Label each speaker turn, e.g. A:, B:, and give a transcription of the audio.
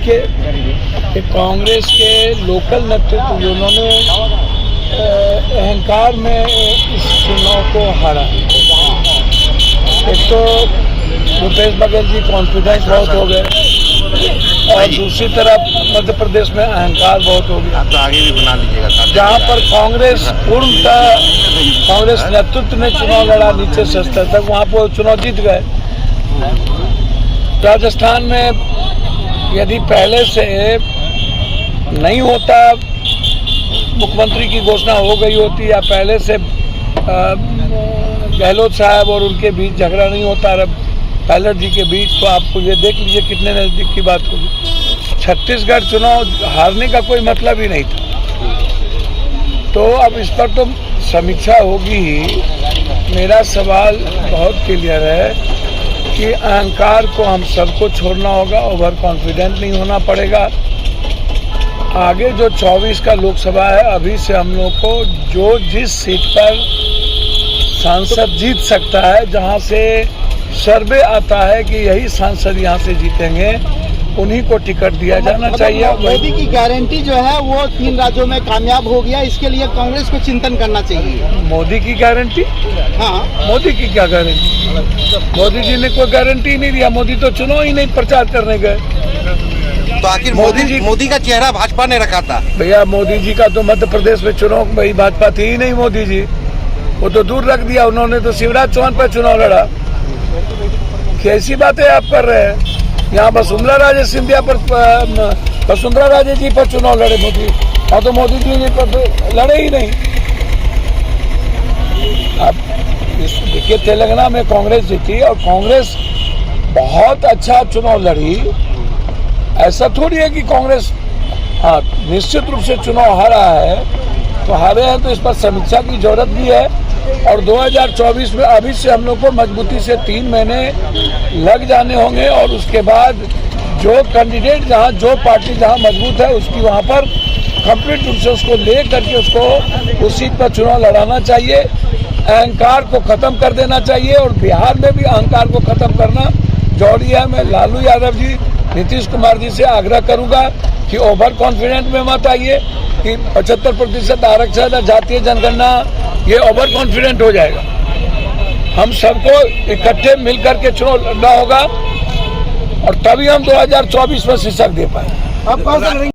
A: देखिए कि कांग्रेस के लोकल नेतृत्व जिन्होंने अहंकार में इस चुनाव को हारा। एक तो भूपेश बघेल जी कॉन्फिडेंस बहुत हो गए और दूसरी तरफ मध्य प्रदेश में अहंकार बहुत हो गया।
B: तो आगे भी बना लीजिएगा।
A: जहाँ पर कांग्रेस पूर्णतः कांग्रेस नेतृत्व ने चुनाव लड़ा नीचे से स्तर तक, वहाँ पर चुनाव जीत गए। राजस्थान में यदि पहले से नहीं होता, मुख्यमंत्री की घोषणा हो गई होती या पहले से गहलोत साहब और उनके बीच झगड़ा नहीं होता पायलट जी के बीच, तो आप ये देख लीजिए कितने नज़दीक की बात होगी। छत्तीसगढ़ चुनाव हारने का कोई मतलब ही नहीं था। तो अब इस पर तो समीक्षा होगी ही। मेरा सवाल बहुत क्लियर है कि अहंकार को हम सबको छोड़ना होगा, ओवर कॉन्फिडेंट नहीं होना पड़ेगा। आगे जो 24 का लोकसभा है, अभी से हम लोग को जो जिस सीट पर सांसद जीत सकता है, जहां से सर्वे आता है कि यही सांसद यहां से जीतेंगे, उन्हीं को टिकट दिया जाना चाहिए।
C: मोदी की गारंटी जो है वो 3 राज्यों में कामयाब हो गया, इसके लिए कांग्रेस को चिंतन करना चाहिए।
A: मोदी की गारंटी?
C: हाँ,
A: मोदी की क्या गारंटी? मोदी जी ने कोई गारंटी नहीं दिया। मोदी तो चुनाव ही नहीं प्रचार करने गए।
B: तो आखिर मोदी का चेहरा भाजपा ने रखा था।
A: भैया मोदी जी का तो मध्य प्रदेश में चुनाव भाई भाजपा थी ही नहीं। मोदी जी वो तो दूर रख दिया। उन्होंने तो शिवराज चौहान पर चुनाव लड़ा। कैसी बातें आप कर रहे हैं? यहाँ वसुंधरा राजे सिंधिया पर, वसुंधरा राजे जी पर चुनाव लड़े मोदी, और तो मोदी जी पर तो लड़े ही नहीं। अब देखिए तेलंगाना में कांग्रेस जीती और कांग्रेस बहुत अच्छा चुनाव लड़ी। ऐसा थोड़ी है कि कांग्रेस निश्चित रूप से चुनाव हारा है, तो हारे हैं तो इस पर समीक्षा की जरूरत भी है। और 2024 में अभी से हम लोग को मजबूती से 3 महीने लग जाने होंगे और उसके बाद जो कैंडिडेट जहां, जो पार्टी जहां मजबूत है, उसकी वहां पर कंप्लीट रूप से उसको ले करके उसको उस सीट पर चुनाव लड़ाना चाहिए। अहंकार को खत्म कर देना चाहिए और बिहार में भी अहंकार को खत्म करना जरूरी है। मैं लालू यादव जी, नीतीश कुमार जी से आग्रह करूंगा कि ओवर कॉन्फिडेंट में मत आइए कि 75% आरक्षण, जातीय जनगणना, ये ओवर कॉन्फिडेंट हो जाएगा। हम सबको इकट्ठे मिलकर के चुनाव लड़ना होगा और तभी हम 2024 में शीर्षक दे पाएंगे।